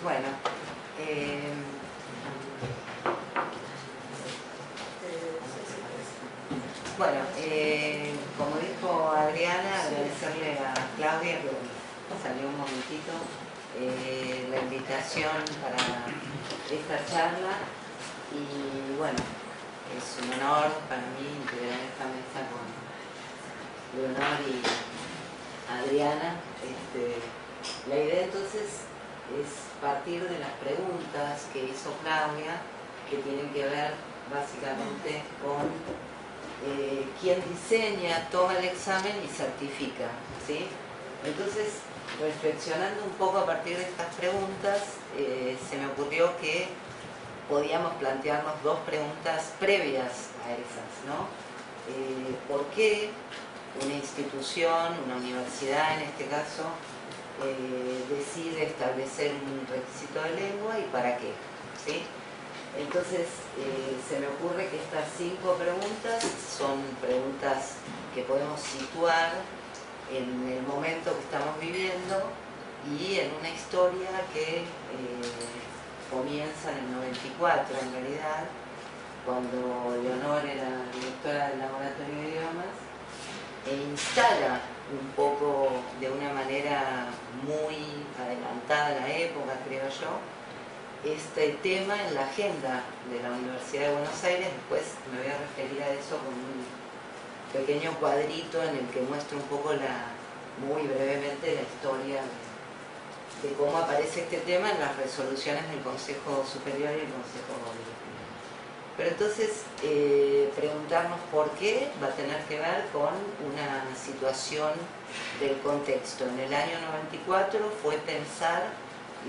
Bueno, como dijo Adriana, agradecerle a Claudia que salió un momentito la invitación para esta charla y bueno, es un honor para mí integrar esta mesa con Leonor y Adriana. La idea entonces es partir de las preguntas que hizo Claudia, que tienen que ver básicamente con quién diseña, toma el examen y certifica, ¿sí? Entonces, reflexionando un poco a partir de estas preguntas, se me ocurrió que podíamos plantearnos dos preguntas previas a esas, ¿no? ¿Por qué una institución, una universidad en este caso, decide establecer un requisito de lengua y para qué? ¿Sí? Entonces, se me ocurre que estas 5 preguntas son preguntas que podemos situar en el momento que estamos viviendo y en una historia que comienza en el 94 en realidad, cuando Leonor era directora del Laboratorio de Idiomas e instala un poco de una manera muy adelantada a la época, creo yo, este tema en la agenda de la Universidad de Buenos Aires. Después me voy a referir a eso con un pequeño cuadrito en el que muestro un poco muy brevemente la historia de cómo aparece este tema en las resoluciones del Consejo Superior y el Consejo Directivo. Pero entonces, preguntarnos por qué va a tener que ver con una situación del contexto. En el año 94 fue pensar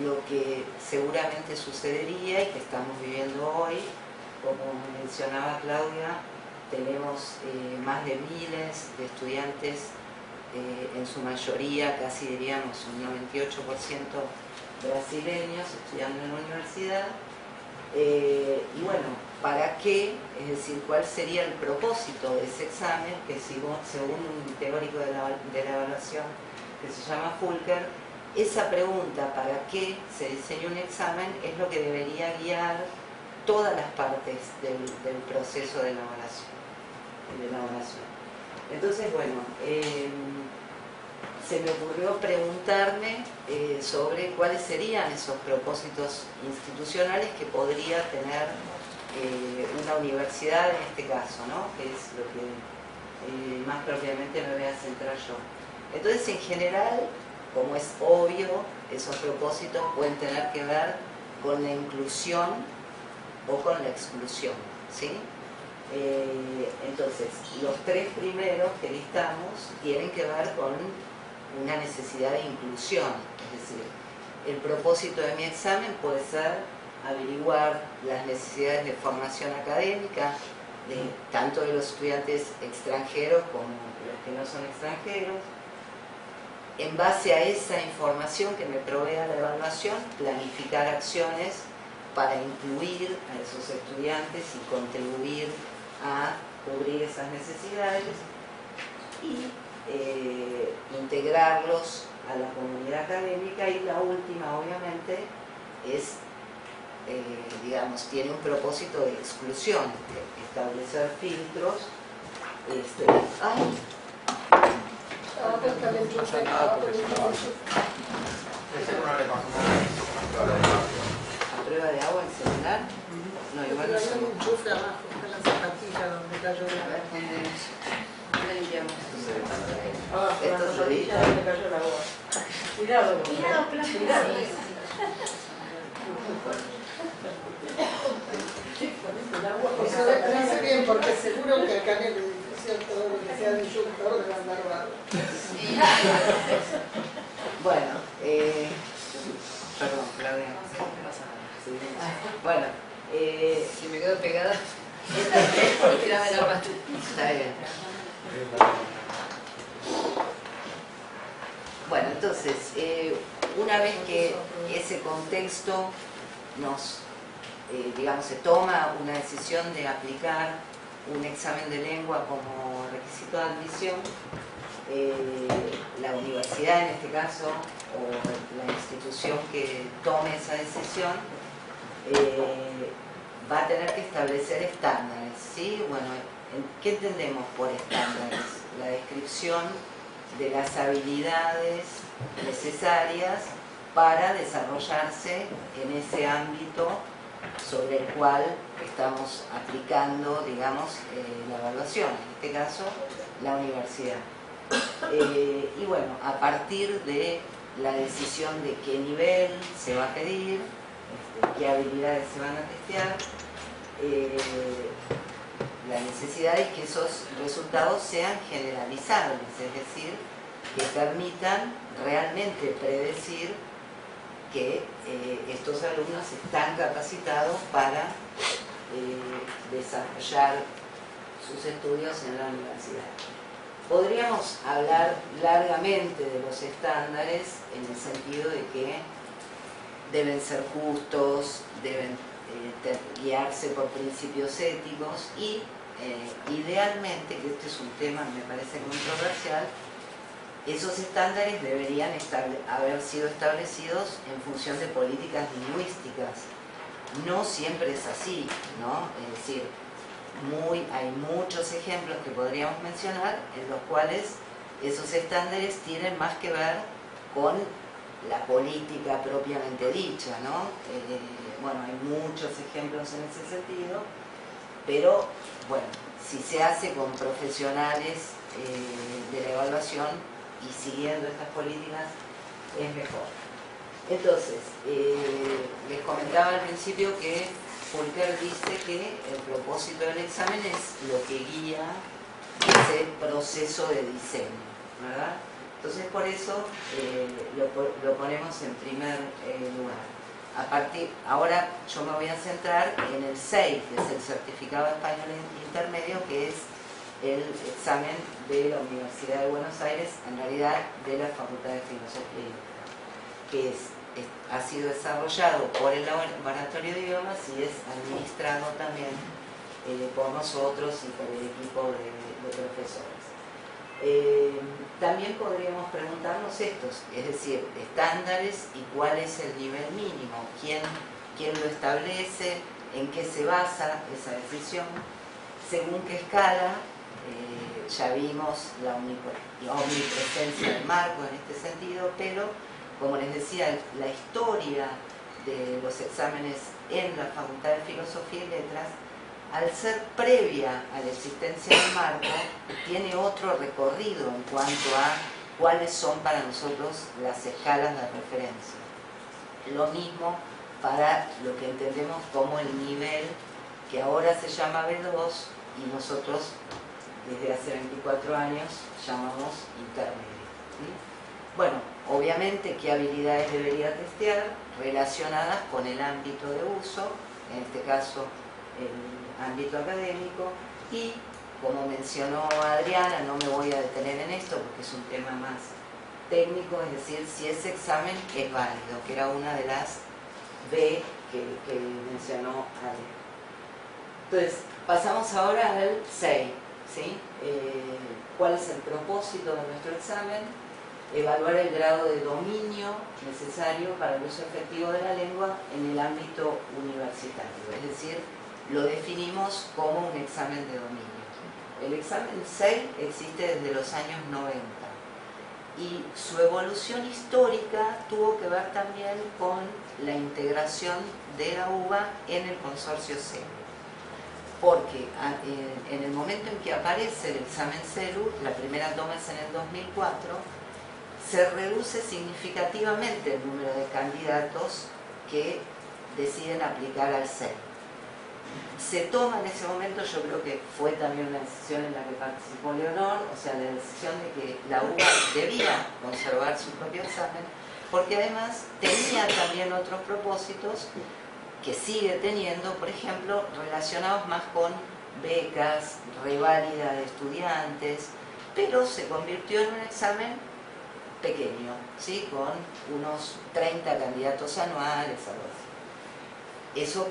lo que seguramente sucedería y que estamos viviendo hoy. Como mencionaba Claudia, tenemos más de miles de estudiantes, en su mayoría, casi diríamos un 98% brasileños estudiando en la universidad. Y bueno, ¿para qué? Es decir, ¿cuál sería el propósito de ese examen? Que según un teórico de la evaluación que se llama Fulker, esa pregunta, ¿para qué se diseña un examen?, es lo que debería guiar todas las partes del proceso de elaboración. Entonces, bueno, se me ocurrió preguntarme sobre cuáles serían esos propósitos institucionales que podría tener una universidad en este caso, ¿no? Que es lo que más propiamente me voy a centrar yo. Entonces, en general, como es obvio, esos propósitos pueden tener que ver con la inclusión o con la exclusión, ¿sí? Entonces, los 3 primeros que listamos tienen que ver con una necesidad de inclusión, es decir, el propósito de mi examen puede ser averiguar las necesidades de formación académica, tanto de los estudiantes extranjeros como los que no son extranjeros. En base a esa información que me provea la evaluación, planificar acciones para incluir a esos estudiantes y contribuir a cubrir esas necesidades y integrarlos a la comunidad académica. Y la última, obviamente, es, digamos, tiene un propósito de exclusión, de establecer filtros. ¿A prueba de agua el celular? No, igual no se me enchufe abajo, está la zapatilla donde cayó la agua. Le limpiamos. Esto es zapatilla donde cayó la agua. Cuidado, cuidado. Eso le hace bien porque seguro que acá en el edificio todo lo que sea de instructor le van a dar barro. Bueno, perdón, Claudia. Bueno, si me quedo pegada, tirame la pastilla. Está bien. Bueno, entonces, una vez que ese contexto digamos, se toma una decisión de aplicar un examen de lengua como requisito de admisión, la universidad en este caso o la institución que tome esa decisión va a tener que establecer estándares, ¿sí? Bueno, ¿qué entendemos por estándares? La descripción de las habilidades necesarias para desarrollarse en ese ámbito sobre el cual estamos aplicando, digamos, la evaluación, en este caso, la universidad. Y bueno, a partir de la decisión de qué nivel se va a pedir, qué habilidades se van a testear, la necesidad es que esos resultados sean generalizables, es decir, que permitan realmente predecir que estos alumnos están capacitados para desarrollar sus estudios en la universidad. Podríamos hablar largamente de los estándares en el sentido de que deben ser justos, deben guiarse por principios éticos y idealmente, que este es un tema me parece controversial, esos estándares deberían haber sido establecidos en función de políticas lingüísticas. No siempre es así, ¿no? Es decir, hay muchos ejemplos que podríamos mencionar en los cuales esos estándares tienen más que ver con la política propiamente dicha, ¿no? Bueno, hay muchos ejemplos en ese sentido, pero bueno, si se hace con profesionales de la evaluación y siguiendo estas políticas es mejor. Entonces, les comentaba al principio que Fulker dice que el propósito del examen es lo que guía ese proceso de diseño, ¿verdad? Entonces por eso lo ponemos en primer lugar. Ahora yo me voy a centrar en el 6, que es el Certificado de Español Intermedio, que es el examen de la Universidad de Buenos Aires, en realidad de la Facultad de Filosofía, que ha sido desarrollado por el Laboratorio de Idiomas y es administrado también por nosotros y por el equipo de profesores. También podríamos preguntarnos estos, es decir, estándares y cuál es el nivel mínimo, quién lo establece, en qué se basa esa decisión, según qué escala. Ya vimos la omnipresencia del marco en este sentido, pero como les decía, la historia de los exámenes en la Facultad de Filosofía y Letras, al ser previa a la existencia del marco, tiene otro recorrido en cuanto a cuáles son para nosotros las escalas de referencia. Lo mismo para lo que entendemos como el nivel que ahora se llama B2 y nosotros desde hace 24 años llamamos intermedio, ¿sí? Bueno, obviamente qué habilidades debería testear relacionadas con el ámbito de uso, en este caso el ámbito académico, y como mencionó Adriana, no me voy a detener en esto porque es un tema más técnico, es decir, si ese examen es válido, que era una de las B que mencionó Adriana. Entonces, pasamos ahora al 6, ¿sí? ¿Cuál es el propósito de nuestro examen? Evaluar el grado de dominio necesario para el uso efectivo de la lengua en el ámbito universitario, es decir, lo definimos como un examen de dominio. El examen 6 existe desde los años 90 y su evolución histórica tuvo que ver también con la integración de la UBA en el consorcio CELU. Porque en el momento en que aparece el examen CELU, la primera toma es en el 2004, se reduce significativamente el número de candidatos que deciden aplicar al CELU. Se toma en ese momento, yo creo que fue también una decisión en la que participó Leonor, o sea, la decisión de que la UBA debía conservar su propio examen, porque además tenía también otros propósitos que sigue teniendo, por ejemplo, relacionados más con becas, reválida de estudiantes, pero se convirtió en un examen pequeño, ¿sí? Con unos 30 candidatos anuales, algo así. Eso,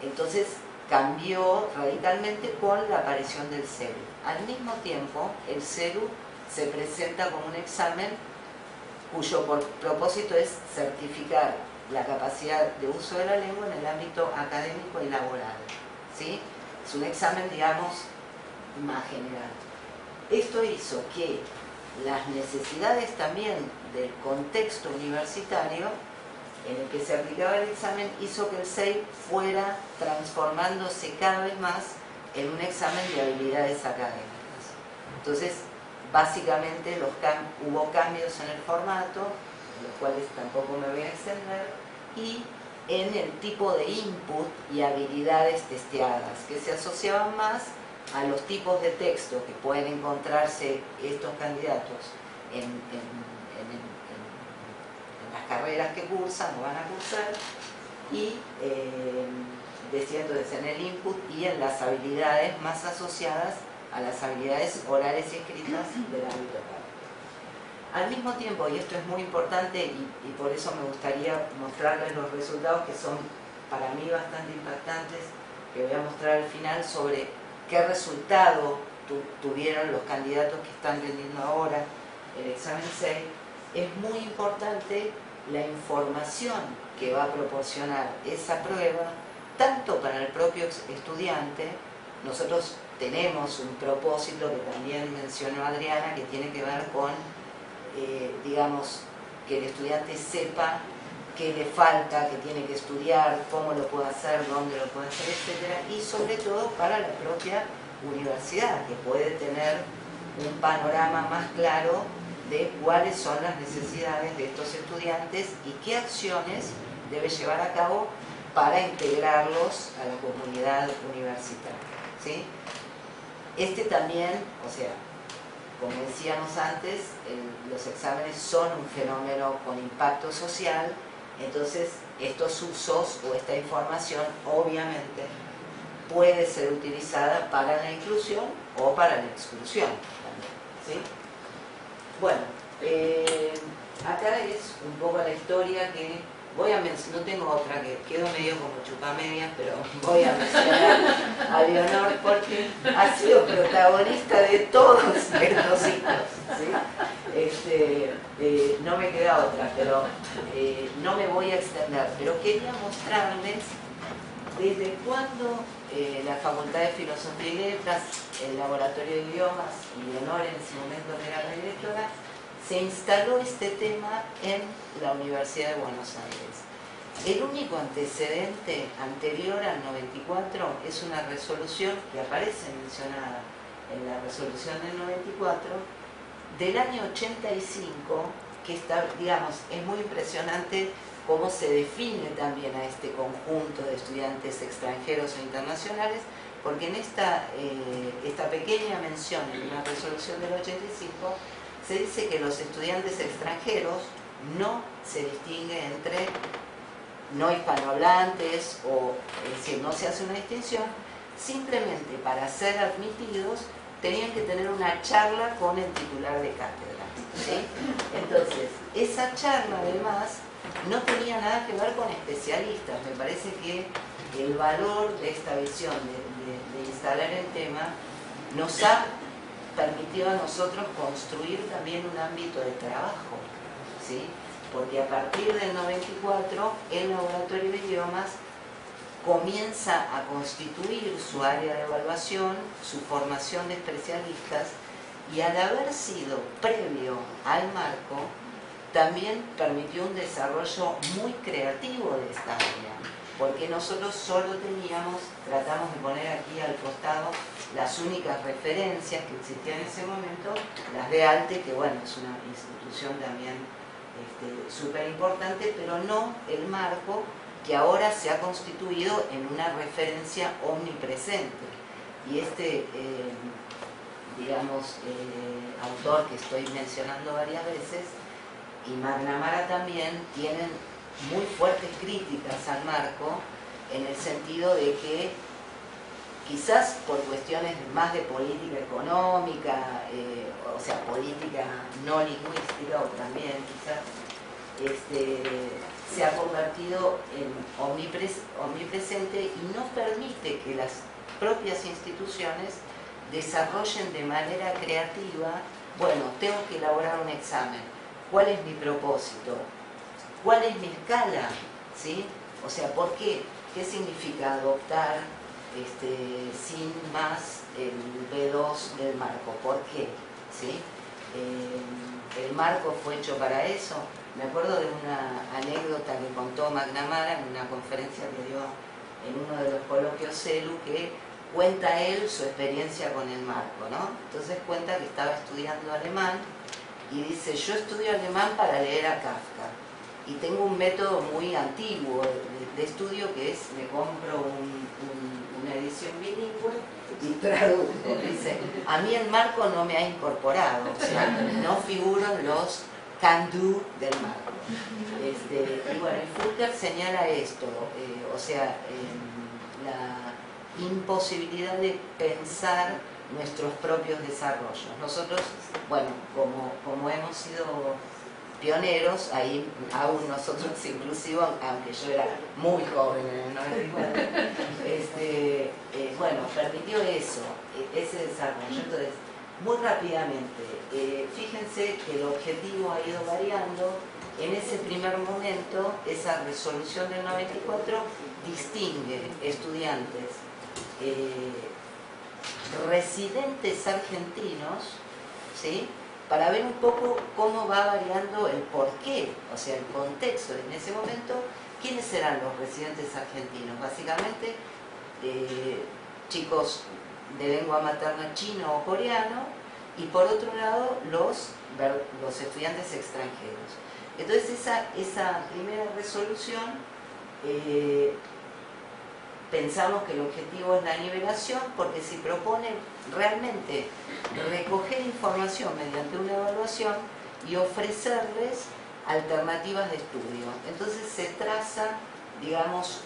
entonces, cambió radicalmente con la aparición del CELU. Al mismo tiempo, el CELU se presenta como un examen cuyo propósito es certificar la capacidad de uso de la lengua en el ámbito académico y laboral, ¿sí? Es un examen, digamos, más general. Esto hizo que las necesidades también del contexto universitario en el que se aplicaba el examen hizo que el CEI fuera transformándose cada vez más en un examen de habilidades académicas. Entonces, básicamente hubo cambios en el formato, los cuales tampoco me voy a extender, y en el tipo de input y habilidades testeadas, que se asociaban más a los tipos de texto que pueden encontrarse estos candidatos en las carreras que cursan o van a cursar, y decía entonces en el input y en las habilidades más asociadas a las habilidades orales y escritas del ámbito académico. Al mismo tiempo, y esto es muy importante y por eso me gustaría mostrarles los resultados que son para mí bastante impactantes, que voy a mostrar al final sobre qué resultado tuvieron los candidatos que están rendiendo ahora el examen 6, es muy importante la información que va a proporcionar esa prueba, tanto para el propio estudiante. Nosotros tenemos un propósito que también mencionó Adriana, que tiene que ver con, digamos, que el estudiante sepa qué le falta, qué tiene que estudiar, cómo lo puede hacer, dónde lo puede hacer, etc. Y sobre todo para la propia universidad, que puede tener un panorama más claro de cuáles son las necesidades de estos estudiantes y qué acciones debe llevar a cabo para integrarlos a la comunidad universitaria, ¿sí? Este también, o sea, como decíamos antes, los exámenes son un fenómeno con impacto social, entonces estos usos o esta información obviamente puede ser utilizada para la inclusión o para la exclusión también, ¿sí? Bueno, acá es un poco la historia que voy a mencionar, no tengo otra, que quedo medio como chupamedias, pero voy a mencionar a Leonor porque ha sido protagonista de todos estos hitos, ¿sí? No me queda otra, pero no me voy a extender, pero quería mostrarles desde cuándo la Facultad de Filosofía y Letras, el Laboratorio de Idiomas y Leonor en ese momento que era la directora, se instaló este tema en la Universidad de Buenos Aires. El único antecedente anterior al 94 es una resolución que aparece mencionada en la resolución del 94 del año 85, que está, digamos, es muy impresionante cómo se define también a este conjunto de estudiantes extranjeros o internacionales, porque en esta pequeña mención en una resolución del 85 se dice que los estudiantes extranjeros no se distingue entre no hispanohablantes, o es decir, no se hace una distinción, simplemente para ser admitidos tenían que tener una charla con el titular de cátedra, ¿sí? Entonces, esa charla además no tenía nada que ver con especialistas. Me parece que el valor de esta visión de instalar el tema nos ha permitió a nosotros construir también un ámbito de trabajo, ¿sí? Porque a partir del 94 el Laboratorio de Idiomas comienza a constituir su área de evaluación, su formación de especialistas, y al haber sido previo al marco, también permitió un desarrollo muy creativo de esta área, porque nosotros solo tratamos de poner aquí al costado las únicas referencias que existían en ese momento, las de ALTE, que bueno, es una institución también súper importante, pero no el marco que ahora se ha constituido en una referencia omnipresente. Y digamos, autor que estoy mencionando varias veces, y McNamara también, tienen muy fuertes críticas al marco, en el sentido de que quizás por cuestiones más de política económica, o sea, política no lingüística, o también quizás se ha convertido en omnipresente y no permite que las propias instituciones desarrollen de manera creativa, bueno, tengo que elaborar un examen, ¿Cuál es mi propósito? ¿Cuál es mi escala? ¿Sí? O sea, ¿por qué? ¿Qué significa adoptar sin más el B2 del marco? ¿Por qué? ¿Sí? El marco fue hecho para eso. Me acuerdo de una anécdota que contó McNamara en una conferencia que dio en uno de los coloquios CELU, que cuenta él su experiencia con el marco, ¿no? Entonces cuenta que estaba estudiando alemán y dice, yo estudio alemán para leer a Kafka y tengo un método muy antiguo de estudio, que es, me compro una edición bilingüe y traduzco. Dice, a mí el marco no me ha incorporado, o sea, no figuro en los can-do del marco. Y bueno, y Furker señala esto, o sea, la imposibilidad de pensar nuestros propios desarrollos. Nosotros, bueno, como hemos sido pioneros, ahí aún nosotros inclusive, aunque yo era muy joven en el 94, bueno, permitió eso, ese desarrollo. Entonces, muy rápidamente, fíjense que el objetivo ha ido variando. En ese primer momento, esa resolución del 94 distingue estudiantes residentes argentinos, ¿sí?, para ver un poco cómo va variando el porqué, o sea, el contexto. En ese momento, ¿quiénes eran los residentes argentinos? Básicamente, chicos de lengua materna chino o coreano, y por otro lado, los estudiantes extranjeros. Entonces, esa primera resolución, pensamos que el objetivo es la nivelación, porque se propone realmente recoger información mediante una evaluación y ofrecerles alternativas de estudio. Entonces se traza, digamos,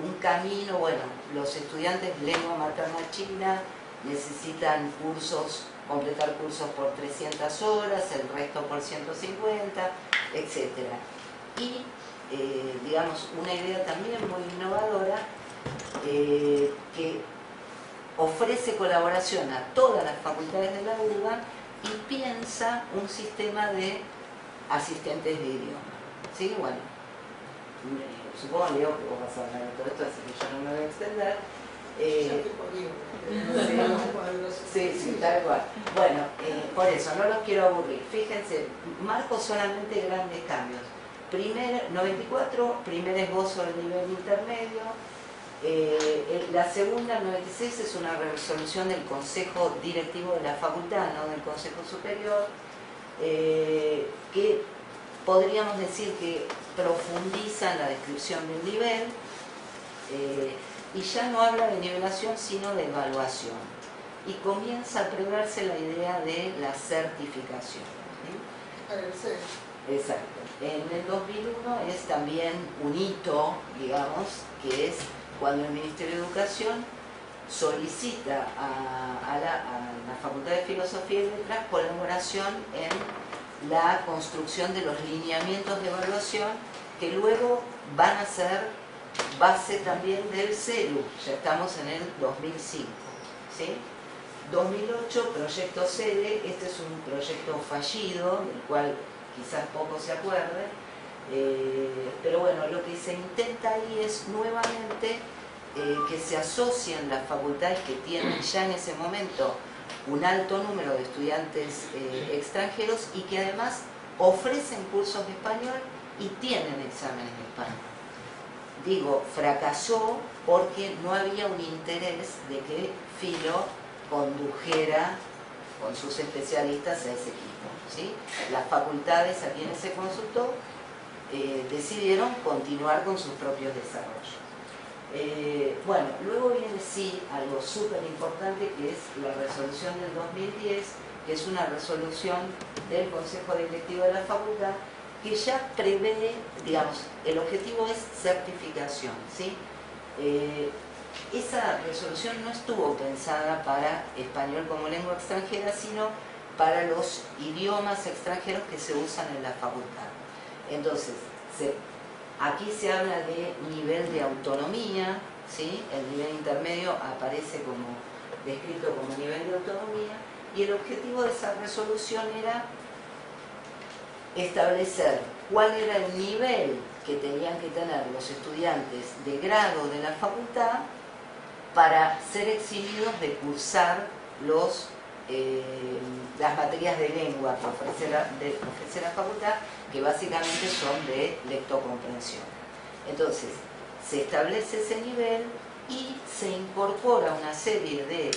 un camino. Bueno, los estudiantes de lengua materna china necesitan completar cursos por 300 horas, el resto por 150, etc. Y, digamos, una idea también muy innovadora, que ofrece colaboración a todas las facultades de la UBA y piensa un sistema de asistentes de idioma. ¿Sí? Bueno, supongo, Leo, que vos vas a hablar de todo esto, así que yo no me voy a extender. Sí, tal cual. Bueno, por eso, no los quiero aburrir. Fíjense, marco solamente grandes cambios. 94, primer esbozo del nivel intermedio. La segunda, 96, es una resolución del Consejo Directivo de la Facultad, no del Consejo Superior, que podríamos decir que profundiza en la descripción del nivel, y ya no habla de nivelación sino de evaluación, y comienza a preverse la idea de la certificación. ¿Sí? Exacto. En el 2001 es también un hito, digamos, que es cuando el Ministerio de Educación solicita a la Facultad de Filosofía y Letras colaboración en la construcción de los lineamientos de evaluación, que luego van a ser base también del CELU. Ya estamos en el 2005. ¿Sí? 2008, proyecto CELE. Este es un proyecto fallido, del cual quizás poco se acuerde. Pero bueno, lo que se intenta ahí es nuevamente que se asocien las facultades que tienen ya en ese momento un alto número de estudiantes extranjeros y que además ofrecen cursos de español y tienen exámenes de español. Digo, fracasó porque no había un interés de que Filo condujera con sus especialistas a ese equipo, ¿sí? Las facultades a quienes se consultó decidieron continuar con sus propios desarrollos. Bueno, luego viene sí algo súper importante, que es la resolución del 2010, que es una resolución del Consejo Directivo de la Facultad, que ya prevé, digamos, el objetivo es certificación, ¿sí? Esa resolución no estuvo pensada para español como lengua extranjera, sino para los idiomas extranjeros que se usan en la facultad. Entonces, aquí se habla de nivel de autonomía, ¿sí? El nivel intermedio aparece como descrito como nivel de autonomía, y el objetivo de esa resolución era establecer cuál era el nivel que tenían que tener los estudiantes de grado de la facultad para ser eximidos de cursar las materias de lengua que ofrece la facultad, que básicamente son de lectocomprensión. Entonces, se establece ese nivel y se incorpora una serie de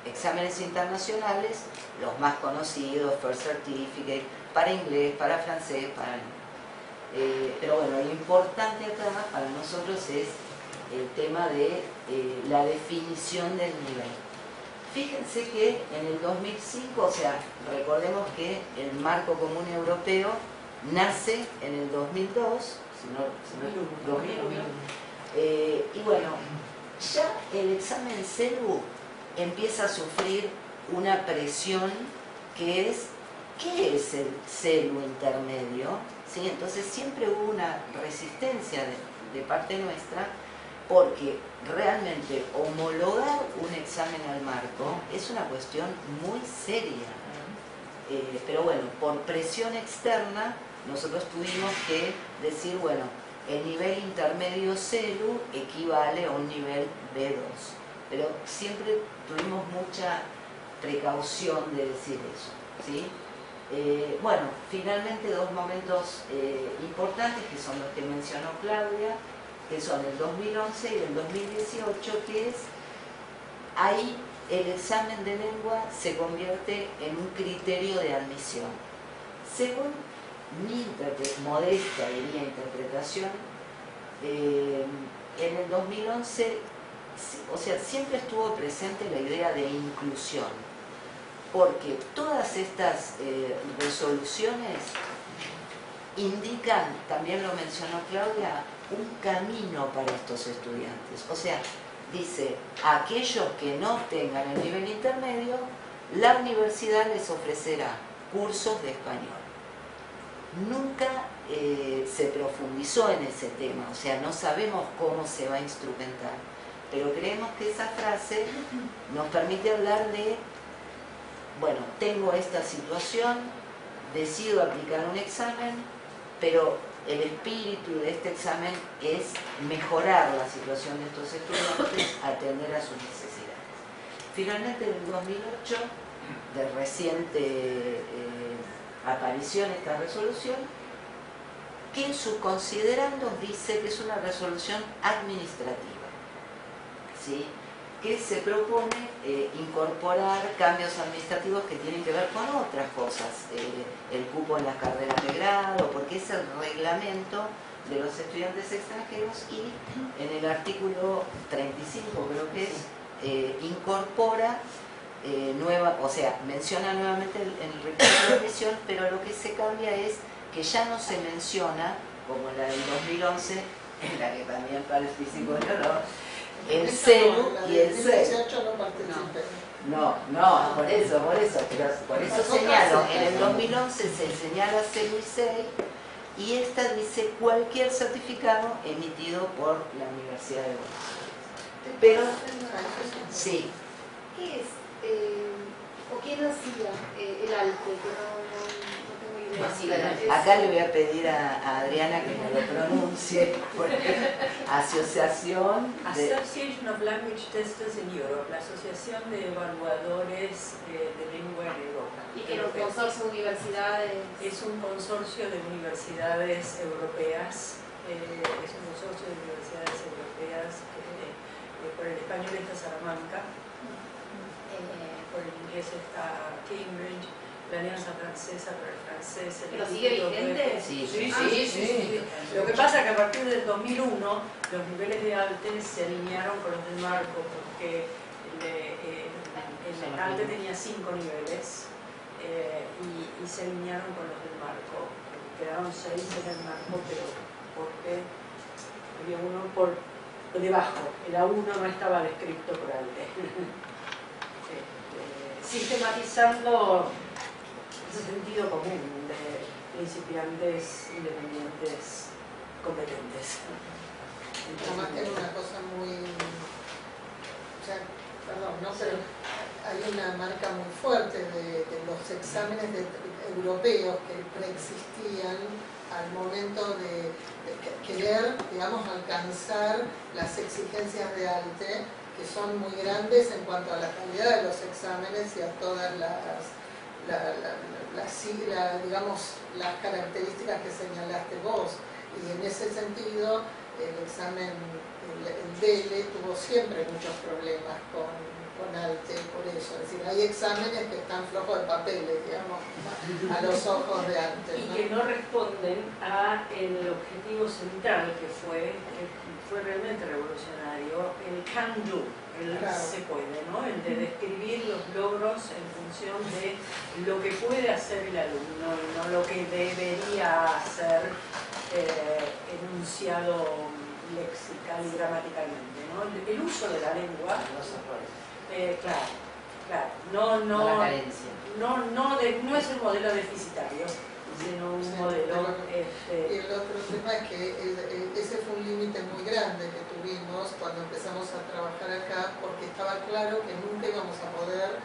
exámenes internacionales, los más conocidos, First Certificate, para inglés, para francés, pero bueno, lo importante acá para nosotros es el tema de la definición del nivel. Fíjense que en el 2005, o sea, recordemos que el marco común europeo nace en el 2002, si no 2001, y bueno, ya el examen CELU empieza a sufrir una presión que es, ¿qué es el CELU intermedio? ¿Sí? Entonces siempre hubo una resistencia de parte nuestra, porque realmente homologar un examen al marco es una cuestión muy seria. Pero bueno, por presión externa nosotros tuvimos que decir, bueno, el nivel intermedio CELU equivale a un nivel B2. Pero siempre tuvimos mucha precaución de decir eso, ¿sí? Bueno, finalmente dos momentos importantes que son los que mencionó Claudia, que son el 2011 y el 2018, que es ahí el examen de lengua se convierte en un criterio de admisión. Según mi modesta, diría, interpretación, en el 2011, o sea, siempre estuvo presente la idea de inclusión, porque todas estas resoluciones indican, también lo mencionó Claudia, un camino para estos estudiantes. O sea, dice, a aquellos que no tengan el nivel intermedio, la universidad les ofrecerá cursos de español. Nunca se profundizó en ese tema, o sea, no sabemos cómo se va a instrumentar, pero creemos que esa frase nos permite hablar de, bueno, tengo esta situación, decido aplicar un examen, pero el espíritu de este examen es mejorar la situación de estos estudiantes, atender a sus necesidades. Finalmente, en el 2008, de reciente aparición esta resolución, que en sus considerandos dice que es una resolución administrativa, ¿sí? Que se propone incorporar cambios administrativos que tienen que ver con otras cosas, el cupo en las carreras de grado, porque es el reglamento de los estudiantes extranjeros, y en el artículo 35, creo que es, incorpora o sea, menciona nuevamente en el requisito de admisión, pero lo que se cambia es que ya no se menciona, como la del 2011, en la que también participó yo, ¿no?, el CELU y el CELU. No, por eso, pero por eso señalo, en el 2011 se señala CELU y CEI, y esta dice cualquier certificado emitido por la Universidad de Buenos Aires. Pero, sí. ¿Qué es? ¿O quién hacía el ALTE? Que no tengo idea. Acá le voy a pedir a Adriana que me lo pronuncie, porque Association of Language Testers in Europe, la Asociación de Evaluadores de Lengua en Europa. Y que los consorcio de universidades. Es un consorcio de universidades europeas, por el español está Salamanca, por el inglés está Cambridge, la Alianza Francesa para el francés. ¿Pero sigue vigente? Sí. Lo que pasa es que a partir del 2001 los niveles de ALTE se alinearon con los del marco, porque el ALTE tenía 5 niveles y se alinearon con los del marco. Quedaron 6 en el marco, pero porque había uno por debajo, el A1 no estaba descrito por ALTE. Sistematizando ese sentido común de principiantes independientes competentes. Además que es una cosa muy, o sea, perdón, no, pero hay una marca muy fuerte de los exámenes europeos que preexistían al momento de querer, digamos, alcanzar las exigencias de ALTE, que son muy grandes en cuanto a la calidad de los exámenes y a todas digamos, las características que señalaste vos. Y en ese sentido, el examen, el DELE, tuvo siempre muchos problemas con ALTE por eso. Es decir, hay exámenes que están flojos de papeles, digamos, a los ojos de ALTE, ¿no? Y que no responden a el objetivo central que fue realmente revolucionario, el can do, el Claro. se puede, ¿no? El de describir los logros en función de lo que puede hacer el alumno y no lo que debería hacer enunciado lexical y gramaticalmente, ¿no? El uso de la lengua, Los errores. claro, no La carencia. no es un modelo deficitario, sino un Sí, modelo Y el otro tema es que ese fue un límite muy grande que tuvimos cuando empezamos a trabajar acá, porque estaba claro que nunca íbamos a poder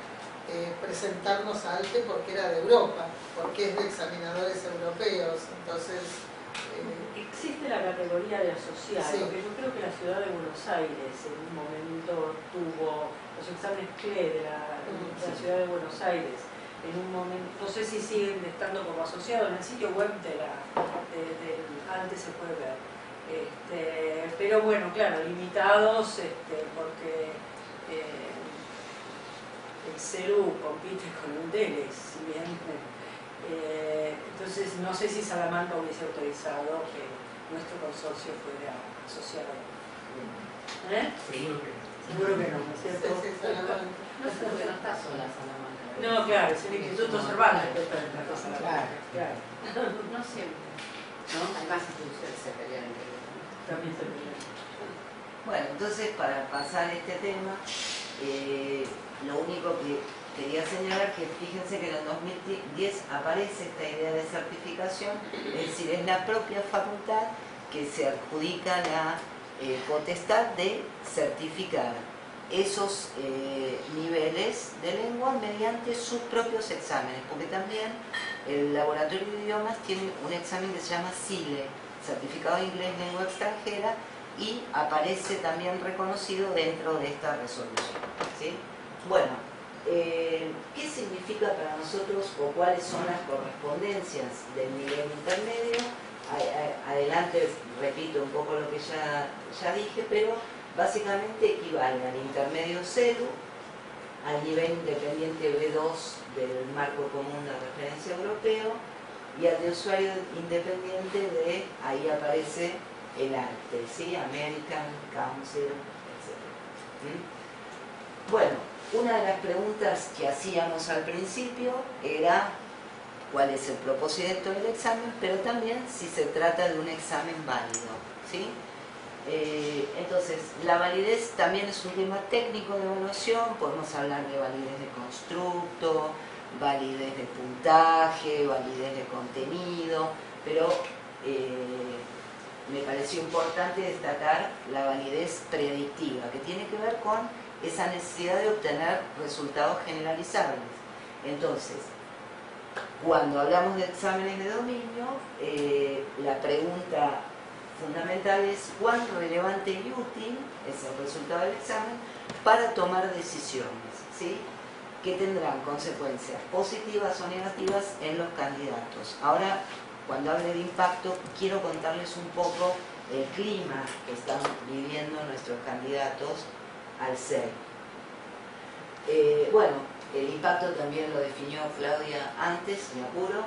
presentarnos a ALTE porque era de Europa, porque es de examinadores europeos. Entonces, existe la categoría de asociado, Sí. que yo creo que la ciudad de Buenos Aires en un momento tuvo los exámenes CLE de la ciudad de Buenos Aires. En un momento, no sé si siguen estando como asociados, en el sitio web del ALTE se puede ver. Pero bueno, claro, limitados porque el CELU compite con el DELE, si bien. Entonces no sé si Salamanca hubiese autorizado que nuestro consorcio fuera asociado. Sí. Seguro que no, ¿no es cierto? sí, Salamanca. No sé por qué no está sola Salamanca. No, claro, es el Instituto Cervantes que está en la cosa. Claro. No siempre. ¿No? Hay más instituciones secretariales que También se puede. Bueno, entonces para pasar este tema, lo único que quería señalar que fíjense que en el 2010 aparece esta idea de certificación, es decir, es la propia facultad que se adjudica la potestad de certificar esos niveles de lengua mediante sus propios exámenes, porque también el laboratorio de idiomas tiene un examen que se llama SILE, Certificado de Inglés Lengua Extranjera, y aparece también reconocido dentro de esta resolución, ¿sí? Bueno, ¿qué significa para nosotros o cuáles son las correspondencias del nivel intermedio? Adelante repito un poco lo que ya dije, pero básicamente equivale al intermedio CELU, al nivel independiente B2 del marco común de referencia europeo y al de usuario independiente de, ahí aparece el ALTE, ¿sí? American Council, etc. Bueno, una de las preguntas que hacíamos al principio era cuál es el propósito del examen, pero también si se trata de un examen válido, ¿sí? Entonces, la validez también es un tema técnico de evaluación, podemos hablar de validez de constructo, validez de puntaje, validez de contenido, pero me pareció importante destacar la validez predictiva, que tiene que ver con esa necesidad de obtener resultados generalizables. Entonces, cuando hablamos de exámenes de dominio, la pregunta fundamental es cuán relevante y útil es el resultado del examen para tomar decisiones, ¿sí? Que tendrán consecuencias positivas o negativas en los candidatos. Ahora, cuando hable de impacto, quiero contarles un poco el clima que están viviendo nuestros candidatos al CEL. Bueno, el impacto también lo definió Claudia antes, me apuro.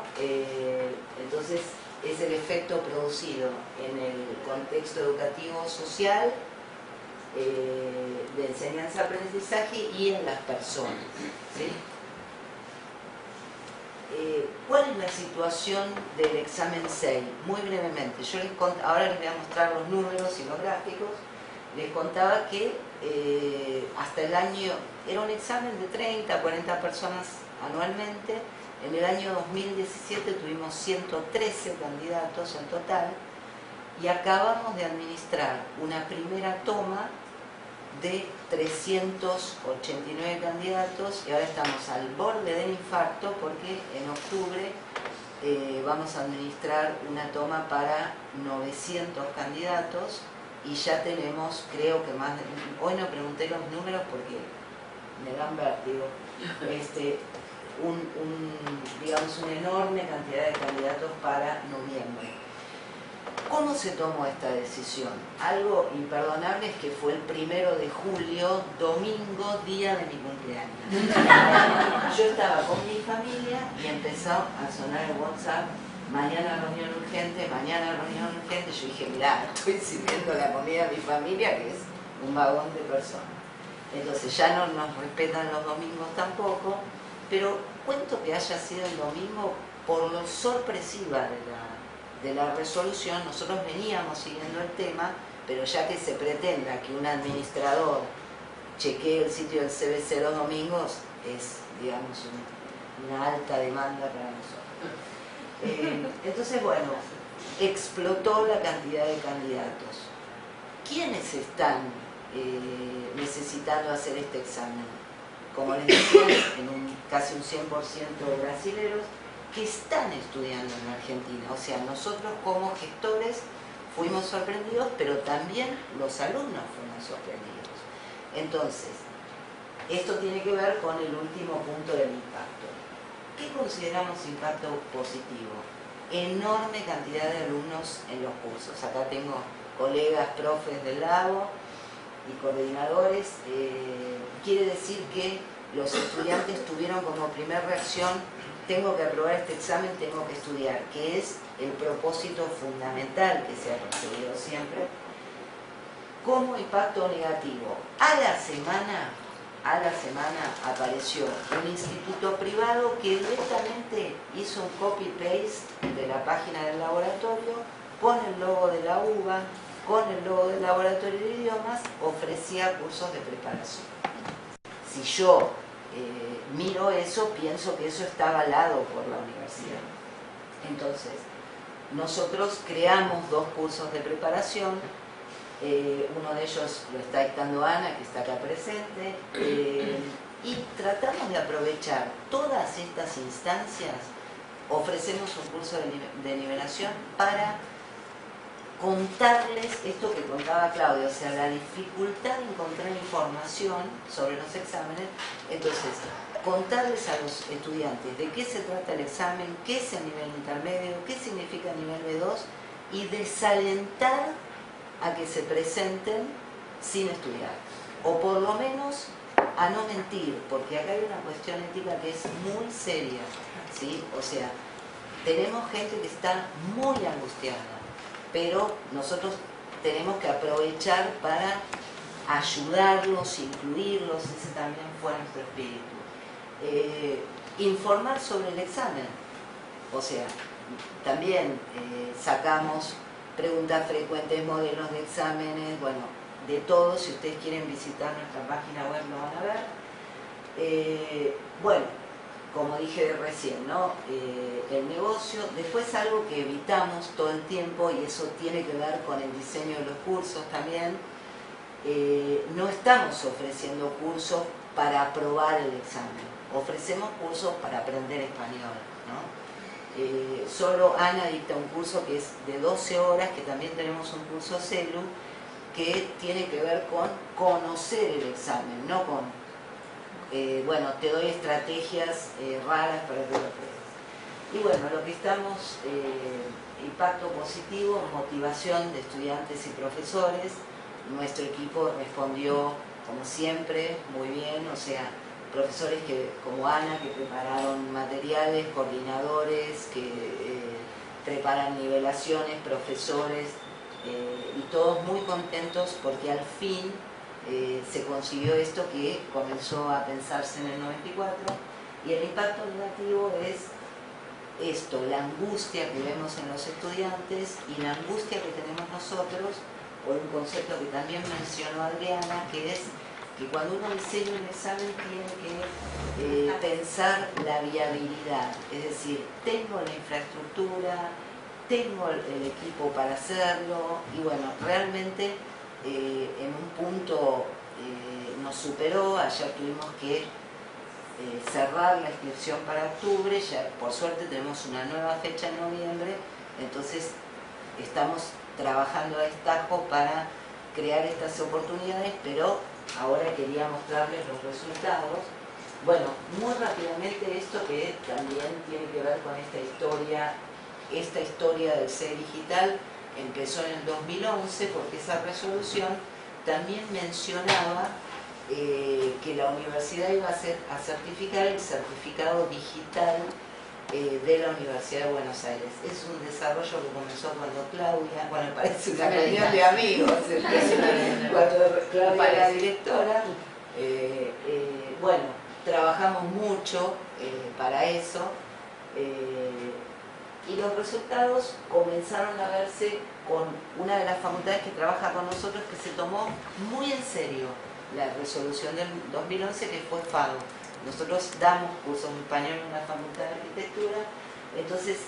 Entonces, es el efecto producido en el contexto educativo social, de enseñanza-aprendizaje y en las personas, ¿sí? ¿Cuál es la situación del examen 6? Muy brevemente, ahora les voy a mostrar los números y los gráficos. Les contaba que hasta el año, era un examen de 30 a 40 personas anualmente. En el año 2017 tuvimos 113 candidatos en total y acabamos de administrar una primera toma de 389 candidatos y ahora estamos al borde del infarto porque en octubre vamos a administrar una toma para 900 candidatos y ya tenemos, creo que más de... Hoy no pregunté los números porque me dan vértigo. Digamos, una enorme cantidad de candidatos para noviembre. ¿Cómo se tomó esta decisión? Algo imperdonable es que fue el 1 de julio, domingo, día de mi cumpleaños. Yo estaba con mi familia y empezó a sonar el WhatsApp: mañana reunión urgente, mañana reunión urgente. Yo dije, mirá, estoy sirviendo la comida a mi familia, que es un vagón de personas. Entonces ya no nos respetan los domingos tampoco, pero cuento que haya sido el domingo por lo sorpresiva de la resolución. Nosotros veníamos siguiendo el tema, pero ya que se pretenda que un administrador chequee el sitio del CBC los domingos, es, digamos, una alta demanda para nosotros. Entonces, bueno, explotó la cantidad de candidatos. ¿Quiénes están necesitando hacer este examen? Como les decía, casi un 100% de brasileros que están estudiando en Argentina. O sea, nosotros como gestores fuimos sorprendidos, pero también los alumnos fueron sorprendidos. Entonces, esto tiene que ver con el último punto del impacto. ¿Qué consideramos impacto positivo? Enorme cantidad de alumnos en los cursos. Acá tengo colegas, profes del lago y coordinadores. Quiere decir que los estudiantes tuvieron como primera reacción: tengo que aprobar este examen, tengo que estudiar, que es el propósito fundamental que se ha conseguido siempre. Como impacto negativo, a la semana apareció un instituto privado que directamente hizo un copy-paste de la página del laboratorio con el logo de la UBA, con el logo del laboratorio de idiomas, ofrecía cursos de preparación. Si yo miro eso, pienso que eso está avalado por la universidad. Entonces, nosotros creamos 2 cursos de preparación. Uno de ellos lo está dictando Ana, que está acá presente, y tratamos de aprovechar todas estas instancias. Ofrecemos un curso de nivelación para contarles esto que contaba Claudia, o sea, la dificultad de encontrar información sobre los exámenes. Entonces, contarles a los estudiantes de qué se trata el examen, qué es el nivel intermedio, qué significa el nivel B2, y desalentar a que se presenten sin estudiar, o por lo menos a no mentir, porque acá hay una cuestión ética que es muy seria, ¿sí? O sea, tenemos gente que está muy angustiada, pero nosotros tenemos que aprovechar para ayudarlos, incluirlos. Ese también fue nuestro espíritu. Informar sobre el examen, o sea, también sacamos preguntas frecuentes, modelos de exámenes, bueno, de todo. Si ustedes quieren visitar nuestra página web lo van a ver. Bueno, como dije recién, ¿no? El negocio, después algo que evitamos todo el tiempo, y eso tiene que ver con el diseño de los cursos también, no estamos ofreciendo cursos para aprobar el examen, ofrecemos cursos para aprender español, ¿no? Solo Ana dicta un curso que es de 12 horas, que también tenemos un curso CELU, que tiene que ver con conocer el examen, no con, bueno, te doy estrategias raras para que lo pruebes. Y bueno, lo que estamos, impacto positivo, motivación de estudiantes y profesores. Nuestro equipo respondió, como siempre, muy bien, o sea, profesores como Ana, que prepararon materiales, coordinadores, que preparan nivelaciones, profesores, y todos muy contentos porque al fin se consiguió esto que comenzó a pensarse en el 94. Y el impacto negativo es esto, la angustia que vemos en los estudiantes y la angustia que tenemos nosotros por un concepto que también mencionó Adriana, que es que cuando uno diseña un examen tiene que pensar la viabilidad, es decir, tengo la infraestructura, tengo el equipo para hacerlo, y bueno, realmente en un punto nos superó. Ayer tuvimos que cerrar la inscripción para octubre, ya por suerte tenemos una nueva fecha en noviembre, entonces estamos trabajando a destajo para crear estas oportunidades, pero ahora quería mostrarles los resultados. Bueno, muy rápidamente esto que también tiene que ver con esta historia del C digital empezó en el 2011 porque esa resolución también mencionaba que la universidad iba a certificar el certificado digital de la Universidad de Buenos Aires. Es un desarrollo que comenzó cuando Claudia, bueno, parece una reunión de amigos, cuando Claudia era directora, bueno, trabajamos mucho para eso y los resultados comenzaron a verse con una de las facultades que trabaja con nosotros que se tomó muy en serio la resolución del 2011, que fue FADU. Nosotros damos cursos de español en la Facultad de Arquitectura, entonces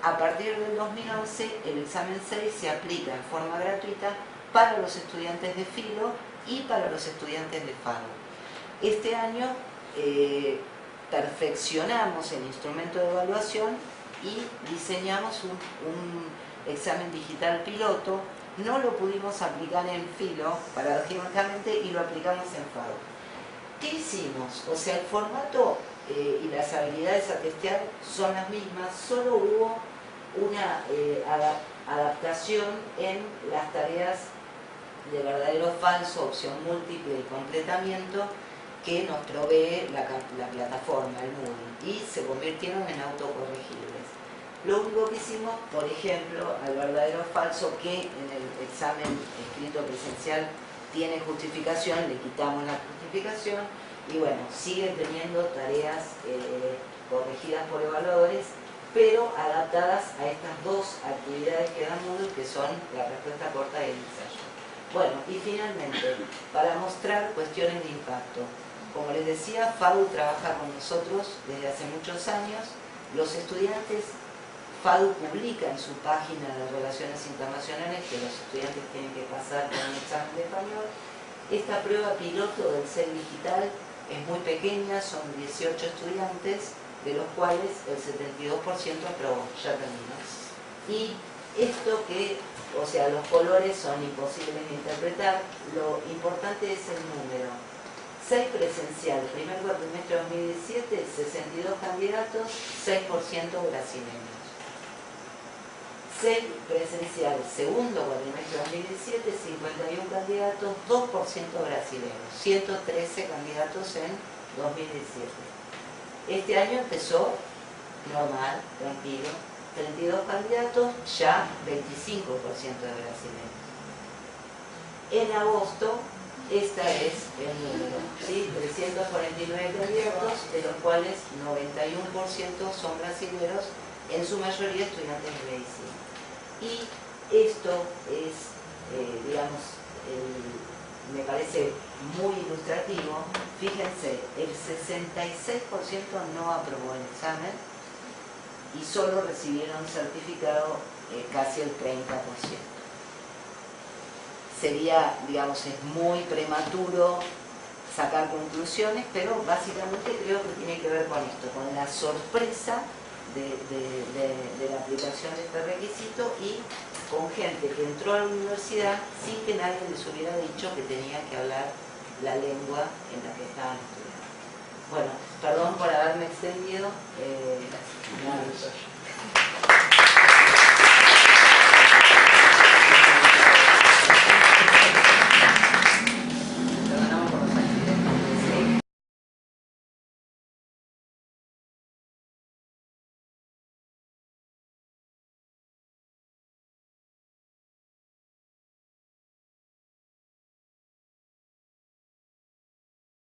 a partir del 2011 el examen 6 se aplica en forma gratuita para los estudiantes de Filo y para los estudiantes de FADU. Este año perfeccionamos el instrumento de evaluación y diseñamos un examen digital piloto. No lo pudimos aplicar en Filo, paradójicamente, y lo aplicamos en FADU. ¿Qué hicimos? O sea, el formato y las habilidades a testear son las mismas, solo hubo una adaptación en las tareas de verdadero o falso, opción múltiple y completamiento que nos provee la plataforma, el Moodle, y se convirtieron en autocorregibles. Lo único que hicimos, por ejemplo, al verdadero o falso, que en el examen escrito presencial tiene justificación, le quitamos la justificación y bueno, siguen teniendo tareas corregidas por evaluadores, pero adaptadas a estas dos actividades que da Moodle, que son la respuesta corta y el ensayo. Bueno, y finalmente, para mostrar cuestiones de impacto. Como les decía, FADU trabaja con nosotros desde hace muchos años. Los estudiantes, FADU publica en su página de Relaciones Internacionales que los estudiantes tienen que pasar por un examen de español. Esta prueba piloto del C digital es muy pequeña, son 18 estudiantes, de los cuales el 72% aprobó, ya terminó. Y esto que, o sea, los colores son imposibles de interpretar, lo importante es el número. 6 presencial, primer cuatrimestre 2017, 62 candidatos, 6% brasileños. 6 presencial, segundo cuatrimestre 2017, 51 candidatos, 2% brasileños, 113 candidatos en 2017. Este año empezó normal, tranquilo, 32 candidatos, ya 25% de brasileños. En agosto, esta es el número, ¿sí? 349 candidatos, de los cuales 91% son brasileños, en su mayoría estudiantes de medicina. Y esto es, digamos, me parece muy ilustrativo. Fíjense, el 66% no aprobó el examen y solo recibieron certificado casi el 30%. Sería, digamos, es muy prematuro sacar conclusiones, pero básicamente creo que tiene que ver con esto, con la sorpresa de la aplicación de este requisito y con gente que entró a la universidad sin que nadie les hubiera dicho que tenían que hablar la lengua en la que estaban estudiando. Bueno, perdón por haberme extendido.